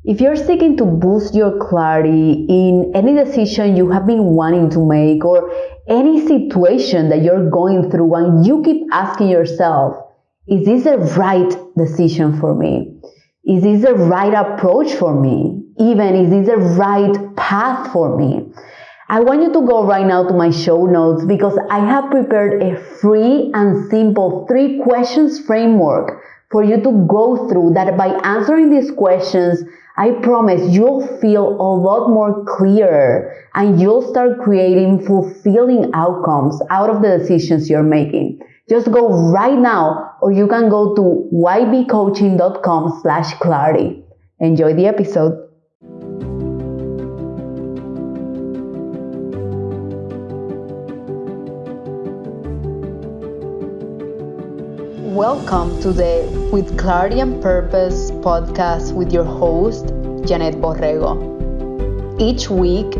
If you're seeking to boost your clarity in any decision you have been wanting to make or any situation that you're going through and you keep asking yourself, is this the right decision for me? Is this the right approach for me? Even, is this the right path for me? I want you to go right now to my show notes because I have prepared a free and simple 3 questions framework for you to go through that by answering these questions, I promise you'll feel a lot more clear and you'll start creating fulfilling outcomes out of the decisions you're making. Just go right now, or you can go to ybcoaching.com/clarity. Enjoy the episode. Welcome to the With Clarity and Purpose podcast with your host, Yanet Borrego. Each week,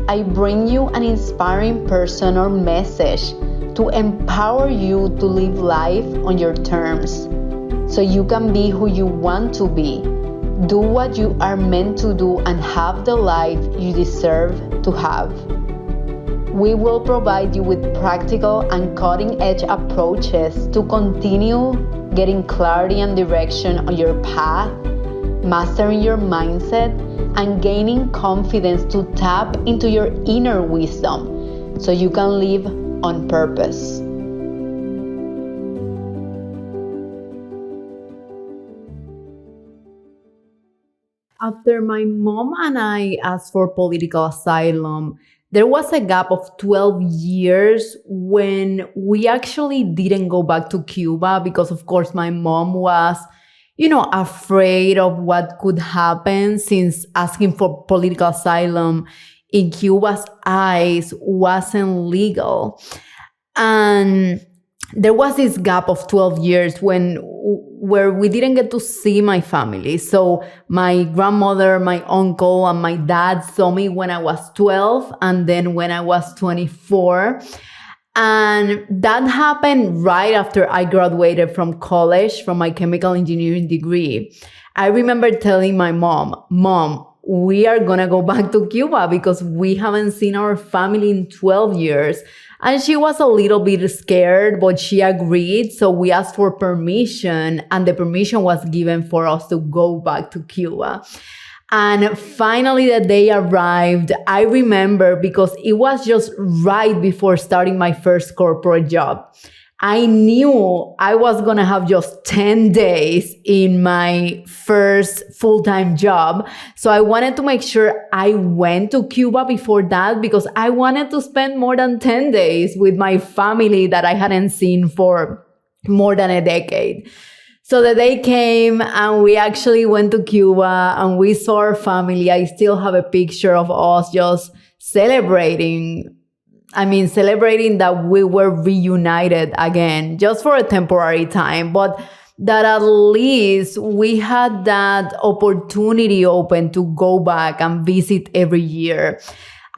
I bring you an inspiring person or message to empower you to live life on your terms so you can be who you want to be, do what you are meant to do, and have the life you deserve to have. We will provide you with practical and cutting-edge approaches to continue getting clarity and direction on your path, mastering your mindset, and gaining confidence to tap into your inner wisdom so you can live on purpose. After my mom and I asked for political asylum, there was a gap of 12 years when we actually didn't go back to Cuba because, of course, my mom was, afraid of what could happen since asking for political asylum in Cuba's eyes wasn't legal. And there was this gap of 12 years where we didn't get to see my family. So my grandmother, my uncle, and my dad saw me when I was 12 and then when I was 24. And that happened right after I graduated from college, from my chemical engineering degree. I remember telling my mom, we are gonna go back to Cuba because we haven't seen our family in 12 years. And she was a little bit scared, but she agreed. So we asked for permission, and the permission was given for us to go back to Cuba. And finally, the day arrived. I remember because it was just right before starting my first corporate job. I knew I was going to have just 10 days in my first full-time job. So I wanted to make sure I went to Cuba before that because I wanted to spend more than 10 days with my family that I hadn't seen for more than a decade. So the day came and we actually went to Cuba and we saw our family. I still have a picture of us just celebrating that we were reunited again, just for a temporary time, but that at least we had that opportunity open to go back and visit every year.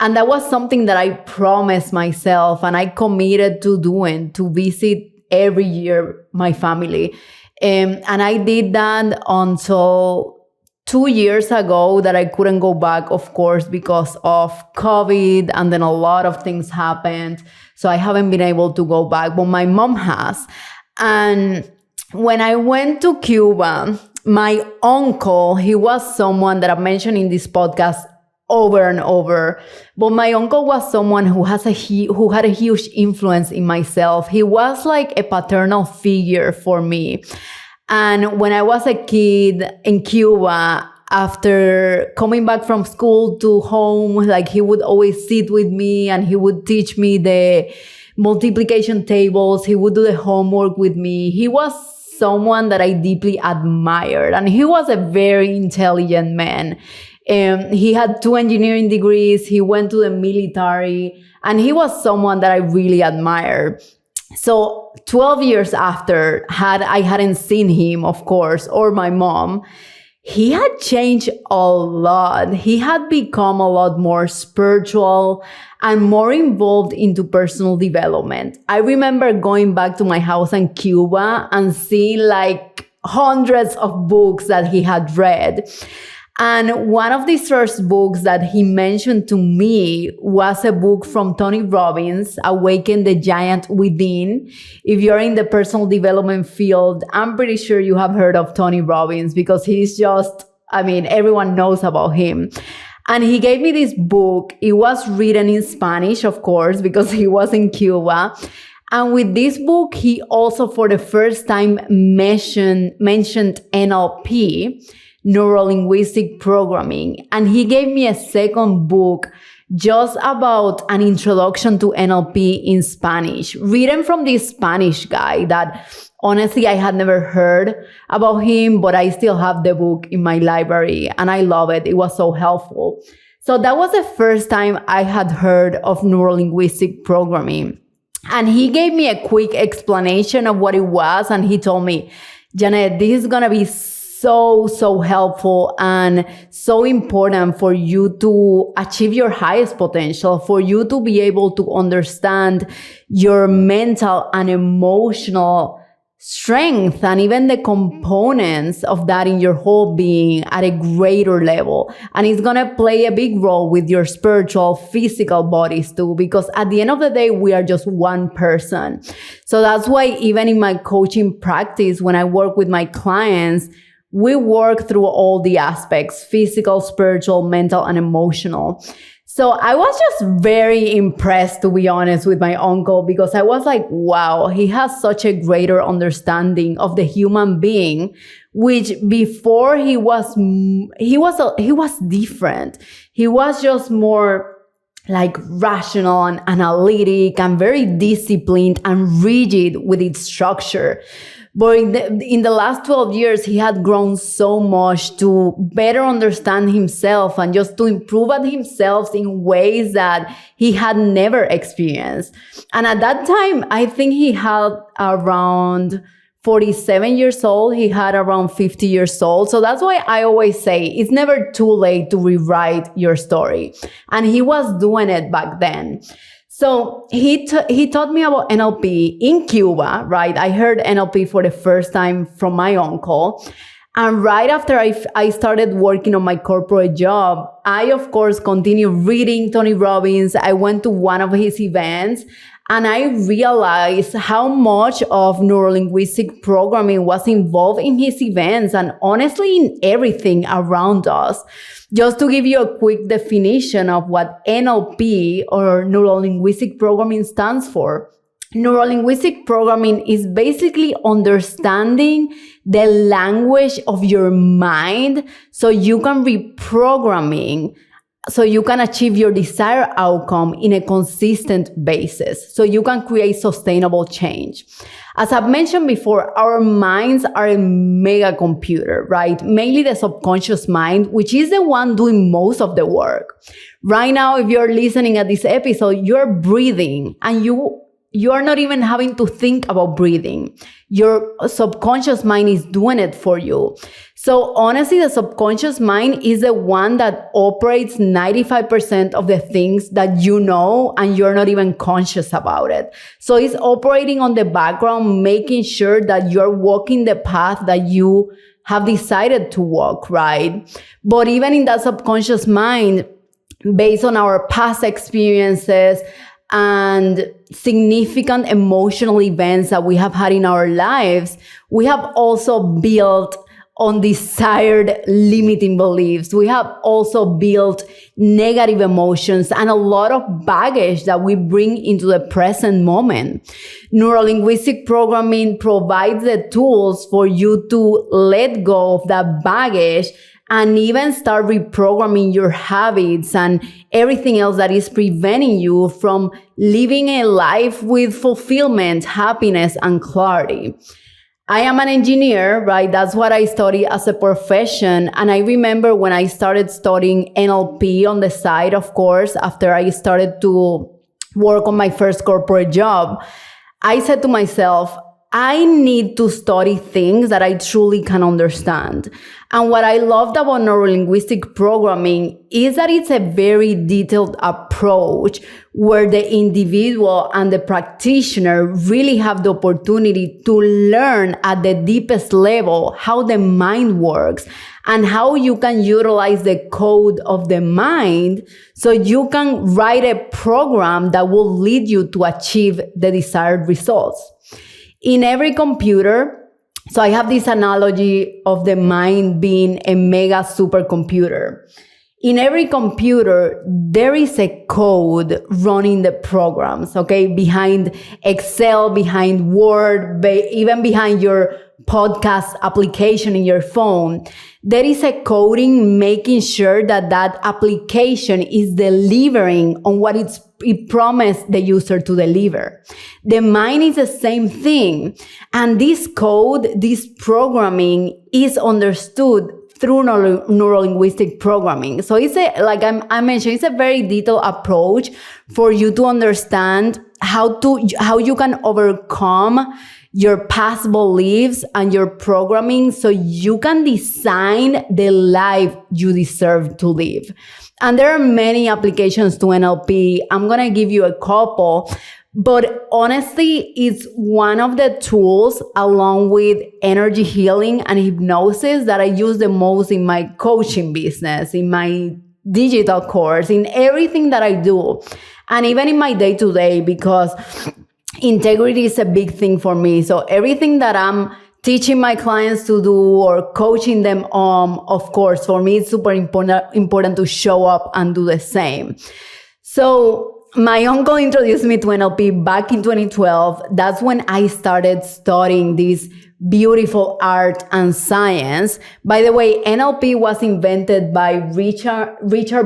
And that was something that I promised myself and I committed to doing, to visit every year my family. And I did that until 2 years ago that I couldn't go back, of course, because of COVID, and then a lot of things happened. So I haven't been able to go back, but my mom has. And when I went to Cuba, my uncle, he was someone that I've mentioned in this podcast over and over, but my uncle was someone who had a huge influence in myself. He was like a paternal figure for me. And when I was a kid in Cuba, after coming back from school to home, like he would always sit with me and he would teach me the multiplication tables. He would do the homework with me. He was someone that I deeply admired, and he was a very intelligent man. He had 2 engineering degrees. He went to the military, and he was someone that I really admired. So 12 years after, I hadn't seen him, of course, or my mom, he had changed a lot. He had become a lot more spiritual and more involved into personal development. I remember going back to my house in Cuba and seeing like hundreds of books that he had read. And one of the first books that he mentioned to me was a book from Tony Robbins, Awaken the Giant Within. If you're in the personal development field, I'm pretty sure you have heard of Tony Robbins because he's just, everyone knows about him. And he gave me this book. It was written in Spanish, of course, because he was in Cuba. And with this book, he also, for the first time, mentioned NLP, Neuro-Linguistic Programming. And he gave me a second book just about an introduction to NLP in Spanish, written from this Spanish guy that honestly I had never heard about him, but I still have the book in my library and I love it. It was so helpful. So that was the first time I had heard of Neuro-Linguistic Programming. And he gave me a quick explanation of what it was. And he told me, Yanet, this is going to be so helpful and so important for you to achieve your highest potential, for you to be able to understand your mental and emotional strength and even the components of that in your whole being at a greater level. And it's going to play a big role with your spiritual, physical bodies too, because at the end of the day, we are just one person. So that's why even in my coaching practice, when I work with my clients, we work through all the aspects: physical, spiritual, mental, and emotional. So I was just very impressed, to be honest, with my uncle, because I was like, wow, he has such a greater understanding of the human being, which before he was different. He was just more like rational and analytic and very disciplined and rigid with its structure. But in the last 12 years, he had grown so much to better understand himself and just to improve at himself in ways that he had never experienced. And at that time, I think he had around 47 years old. He had around 50 years old. So that's why I always say it's never too late to rewrite your story. And he was doing it back then. So he taught me about NLP in Cuba, right? I heard NLP for the first time from my uncle. And right after I started working on my corporate job, I, of course, continued reading Tony Robbins. I went to one of his events and I realized how much of neuro-linguistic programming was involved in his events and honestly in everything around us. Just to give you a quick definition of what NLP or Neuro-Linguistic Programming stands for. Neuro-linguistic programming is basically understanding the language of your mind so you can reprogramming, so you can achieve your desired outcome in a consistent basis, so you can create sustainable change. As I've mentioned before, our minds are a mega computer, right? Mainly the subconscious mind, which is the one doing most of the work. Right now, if you're listening at this episode, you're breathing and you are not even having to think about breathing. Your subconscious mind is doing it for you. So honestly, the subconscious mind is the one that operates 95% of the things that you know and you're not even conscious about it. So it's operating on the background, making sure that you're walking the path that you have decided to walk, right? But even in that subconscious mind, based on our past experiences and significant emotional events that we have had in our lives, we have also built undesired limiting beliefs. We have also built negative emotions and a lot of baggage that we bring into the present moment. Neuro-linguistic programming provides the tools for you to let go of that baggage and even start reprogramming your habits and everything else that is preventing you from living a life with fulfillment, happiness, and clarity. I am an engineer, right? That's what I study as a profession. And I remember when I started studying NLP on the side, of course, after I started to work on my first corporate job, I said to myself, I need to study things that I truly can understand. And what I loved about neuro-linguistic programming is that it's a very detailed approach where the individual and the practitioner really have the opportunity to learn at the deepest level how the mind works and how you can utilize the code of the mind so you can write a program that will lead you to achieve the desired results. In every computer, so I have this analogy of the mind being a mega supercomputer. In every computer, there is a code running the programs, okay? Behind Excel, behind Word, even behind your podcast application in your phone. There is a coding making sure that that application is delivering on what it promised the user to deliver. The mind is the same thing. And this code, this programming is understood through neuro-linguistic programming. So it's like I mentioned, it's a very detailed approach for you to understand how you can overcome your past beliefs and your programming so you can design the life you deserve to live. And there are many applications to NLP. I'm going to give you a couple, but honestly, it's one of the tools along with energy healing and hypnosis that I use the most in my coaching business, in my digital course, in everything that I do, and even in my day-to-day, because integrity is a big thing for me. So everything that I'm teaching my clients to do or coaching them on, of course, for me, it's super important to show up and do the same. So my uncle introduced me to NLP back in 2012. That's when I started studying this beautiful art and science. By the way, NLP was invented by Richard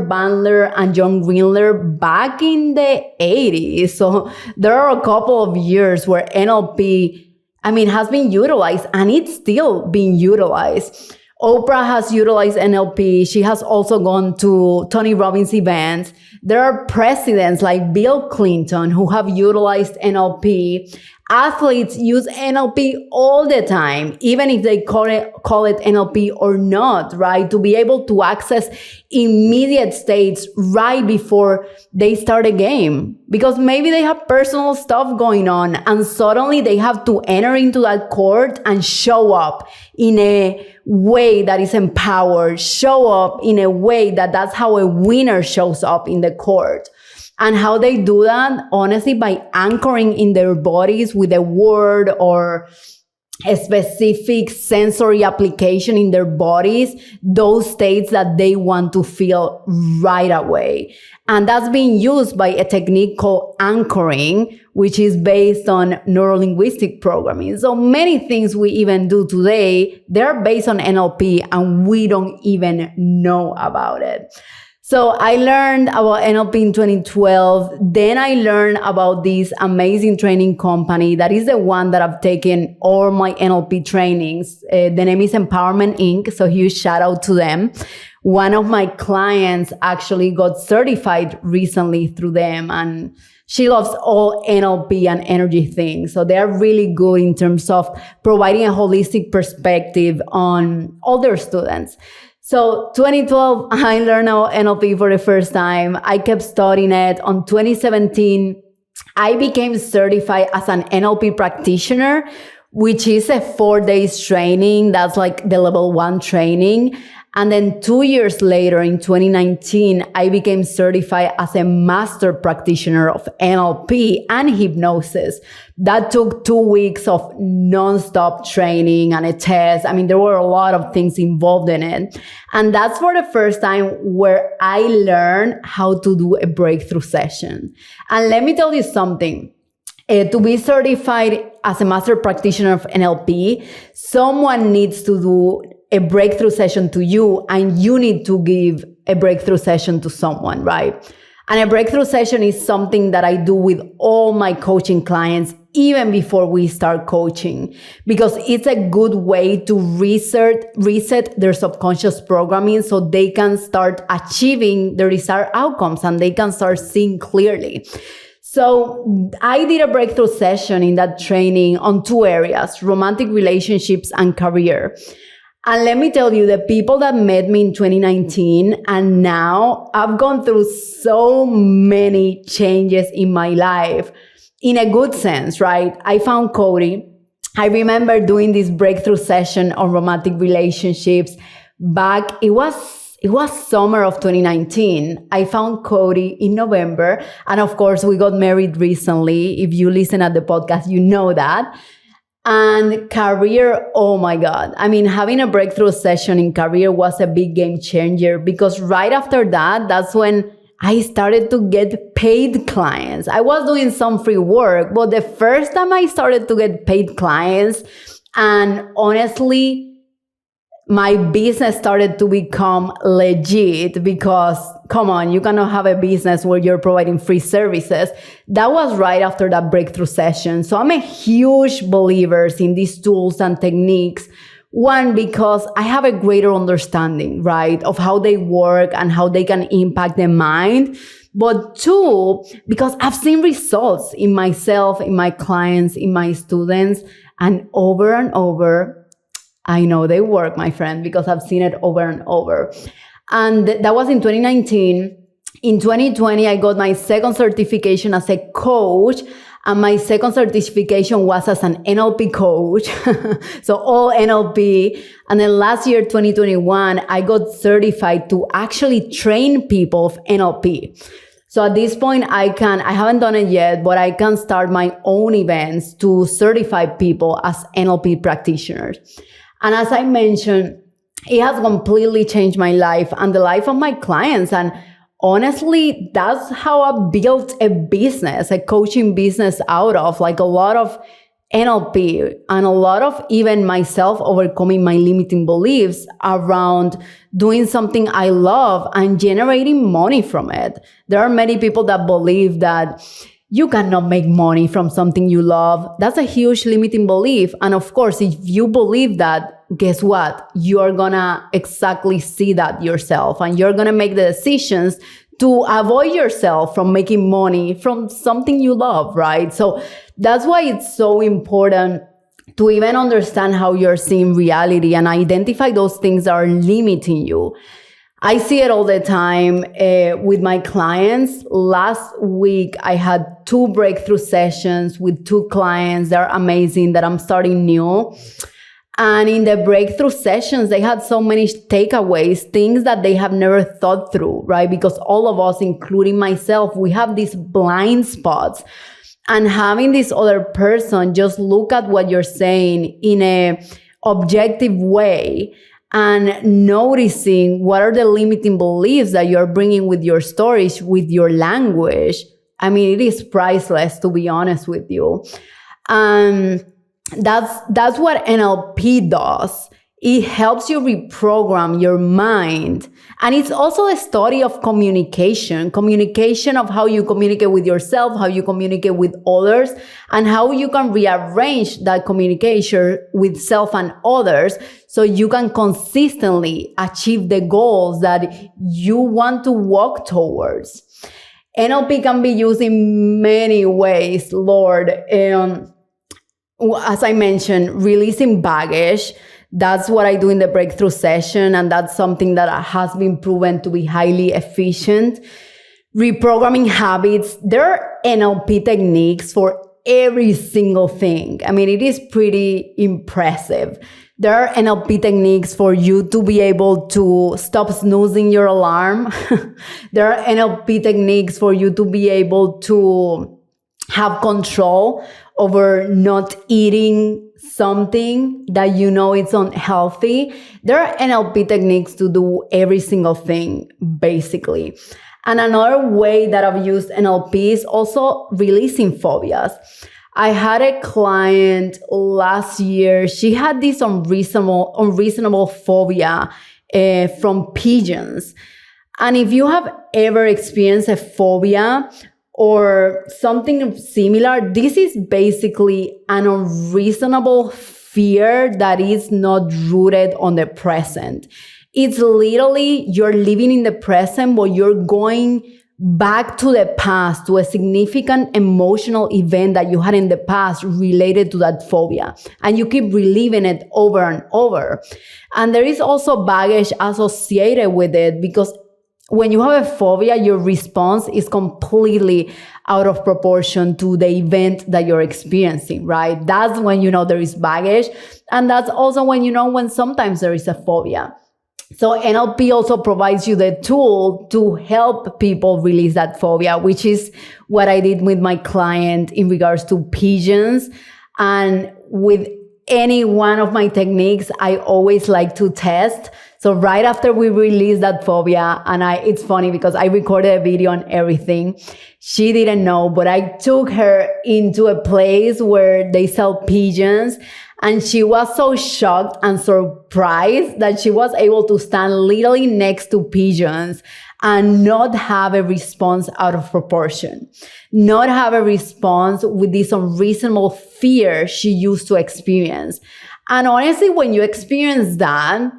Bandler and John Greenler back in the 80s. So there are a couple of years where NLP, has been utilized, and it's still being utilized. Oprah has utilized NLP. She has also gone to Tony Robbins events. There are presidents like Bill Clinton who have utilized NLP. Athletes use NLP all the time, even if they call it NLP or not, right? To be able to access immediate states right before they start a game. Because maybe they have personal stuff going on and suddenly they have to enter into that court and show up in a way that is empowered, show up in a way that's how a winner shows up in the court. And how they do that, honestly, by anchoring in their bodies with a word or a specific sensory application in their bodies, those states that they want to feel right away. And that's being used by a technique called anchoring, which is based on neuro-linguistic programming. So many things we even do today, they're based on NLP and we don't even know about it. So I learned about NLP in 2012. Then I learned about this amazing training company that is the one that I've taken all my NLP trainings. The name is Empowerment Inc. So huge shout out to them. One of my clients actually got certified recently through them, and she loves all NLP and energy things. So they're really good in terms of providing a holistic perspective on all their students. So 2012, I learned about NLP for the first time. I kept studying it. On 2017, I became certified as an NLP practitioner, which is a 4-day training. That's like the level 1 training. And then 2 years later, in 2019, I became certified as a master practitioner of NLP and hypnosis. That took 2 weeks of nonstop training and a test. There were a lot of things involved in it. And that's for the first time where I learned how to do a breakthrough session. And let me tell you something. To be certified as a master practitioner of NLP, someone needs to do a breakthrough session to you, and you need to give a breakthrough session to someone, right? And a breakthrough session is something that I do with all my coaching clients, even before we start coaching, because it's a good way to reset their subconscious programming so they can start achieving their desired outcomes and they can start seeing clearly. So I did a breakthrough session in that training on 2 areas, romantic relationships and career. And let me tell you, the people that met me in 2019 and now, I've gone through so many changes in my life in a good sense, right? I found Cody. I remember doing this breakthrough session on romantic relationships back, it was summer of 2019. I found Cody in November. And of course, we got married recently. If you listen at the podcast, you know that. And career, oh my God. I mean, having a breakthrough session in career was a big game changer because right after that, that's when I started to get paid clients. I was doing some free work, but the first time I started to get paid clients, and honestly, my business started to become legit because, come on, you cannot have a business where you're providing free services. That was right after that breakthrough session. So I'm a huge believer in these tools and techniques. One, because I have a greater understanding, right, of how they work and how they can impact the mind. But 2, because I've seen results in myself, in my clients, in my students, and over, I know they work, my friend, because I've seen it over and over. And that was in 2019. In 2020, I got my second certification as a coach, and my second certification was as an NLP coach. So all NLP. And then last year, 2021, I got certified to actually train people of NLP. So at this point, I haven't done it yet, but I can start my own events to certify people as NLP practitioners. And as I mentioned, it has completely changed my life and the life of my clients. And honestly, that's how I built a business, a coaching business out of, like, a lot of NLP and a lot of even myself overcoming my limiting beliefs around doing something I love and generating money from it. There are many people that believe that you cannot make money from something you love. That's a huge limiting belief. And of course, if you believe that, guess what? You're gonna exactly see that yourself, and you're gonna make the decisions to avoid yourself from making money from something you love, right? So that's why it's so important to even understand how you're seeing reality and identify those things that are limiting you. I see it all the time with my clients. Last week, I had 2 breakthrough sessions with 2 clients. They're amazing that I'm starting new. And in the breakthrough sessions, they had so many takeaways, things that they have never thought through, right? Because all of us, including myself, we have these blind spots. And having this other person just look at what you're saying in a objective way and noticing what are the limiting beliefs that you're bringing with your stories, with your language. I mean, it is priceless, to be honest with you. That's what NLP does. It helps you reprogram your mind. And it's also a study of communication of how you communicate with yourself, how you communicate with others, and how you can rearrange that communication with self and others so you can consistently achieve the goals that you want to walk towards. NLP can be used in many ways, Lord. As I mentioned, releasing baggage. That's what I do in the breakthrough session, and that's something that has been proven to be highly efficient. Reprogramming habits. There are NLP techniques for every single thing. I mean, it is pretty impressive. There are NLP techniques for you to be able to stop snoozing your alarm. There are NLP techniques for you to be able to have control over not eating something that you know it's unhealthy. There are NLP techniques to do every single thing, basically. And another way that I've used NLP is also releasing phobias. I had a client last year. She had this unreasonable phobia from pigeons. And if you have ever experienced a phobia or something similar, this is basically an unreasonable fear that is not rooted on the present. It's literally you're living in the present, but you're going back to the past, to a significant emotional event that you had in the past related to that phobia. And you keep reliving it over and over. And there is also baggage associated with it, because when you have a phobia, your response is completely out of proportion to the event that you're experiencing, right? That's when you know there is baggage. And that's also when you know when sometimes there is a phobia. So NLP also provides you the tool to help people release that phobia, which is what I did with my client in regards to pigeons. And with any one of my techniques, I always like to test. So right after we released that phobia, and it's funny because I recorded a video on everything. She didn't know, but I took her into a place where they sell pigeons. And she was so shocked and surprised that she was able to stand literally next to pigeons and not have a response out of proportion, not have a response with this unreasonable fear she used to experience. And honestly, when you experience that,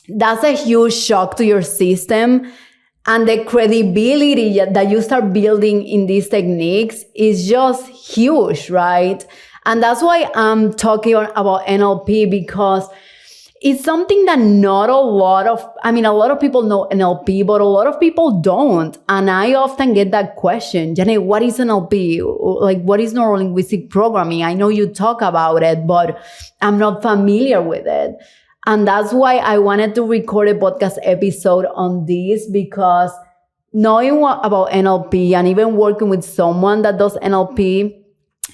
that's a huge shock to your system. And the credibility that you start building in these techniques is just huge, right? And that's why I'm talking about NLP, because it's something that not a lot of people know NLP, but a lot of people don't. And I often get that question, Janet, what is NLP? Like, what is neuro-linguistic programming? I know you talk about it, but I'm not familiar with it. And that's why I wanted to record a podcast episode on this, because knowing about NLP and even working with someone that does NLP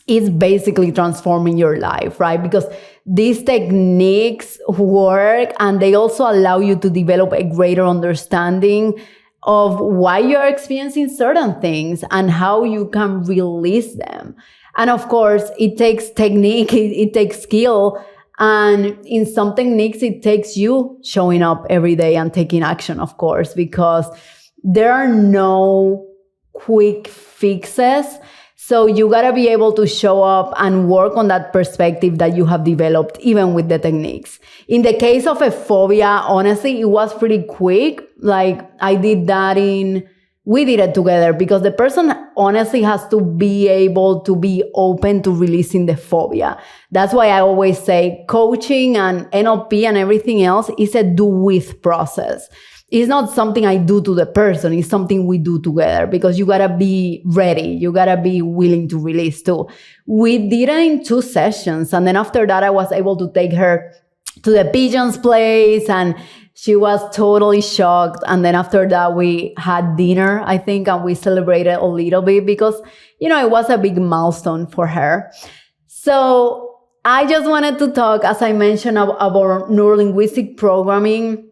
is basically transforming your life, right? Because these techniques work and they also allow you to develop a greater understanding of why you're experiencing certain things and how you can release them. And of course, it takes technique, it takes skill. And in some techniques, it takes you showing up every day and taking action, of course, because there are no quick fixes. So you gotta be able to show up and work on that perspective that you have developed, even with the techniques. In the case of a phobia, honestly, it was pretty quick. Like we did it together, because the person honestly has to be able to be open to releasing the phobia. That's why I always say coaching and NLP and everything else is a do with process. It's not something I do to the person. It's something we do together, because you gotta be ready. You gotta be willing to release too. We did it in 2 sessions. And then after that, I was able to take her to the pigeon's place, and she was totally shocked. And then after that, we had dinner, I think, and we celebrated a little bit because, it was a big milestone for her. So I just wanted to talk, as I mentioned, about neuro-linguistic programming.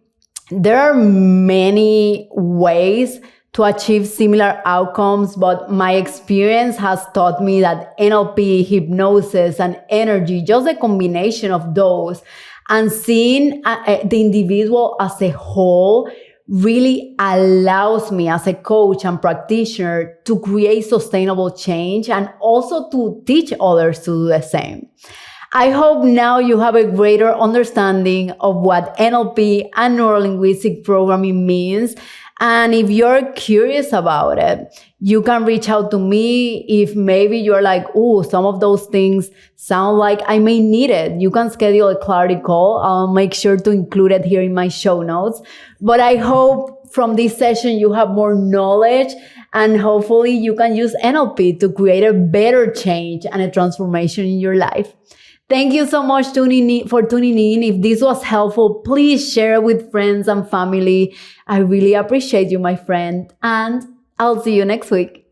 There are many ways to achieve similar outcomes, but my experience has taught me that NLP, hypnosis, and energy, just a combination of those, and seeing the individual as a whole really allows me as a coach and practitioner to create sustainable change and also to teach others to do the same. I hope now you have a greater understanding of what NLP and neuro-linguistic programming means. And if you're curious about it, you can reach out to me. If maybe you're like, some of those things sound like I may need it, you can schedule a clarity call. I'll make sure to include it here in my show notes. But I hope from this session you have more knowledge, and hopefully you can use NLP to create a better change and a transformation in your life. Thank you so much for tuning in. If this was helpful, please share it with friends and family. I really appreciate you, my friend, and I'll see you next week.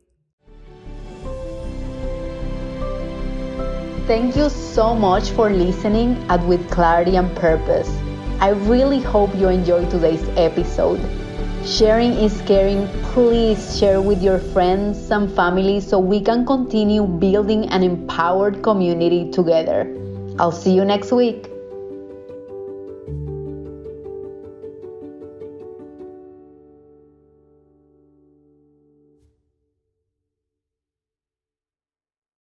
Thank you so much for listening at With Clarity and Purpose. I really hope you enjoyed today's episode. Sharing is caring. Please share with your friends and family so we can continue building an empowered community together. I'll see you next week.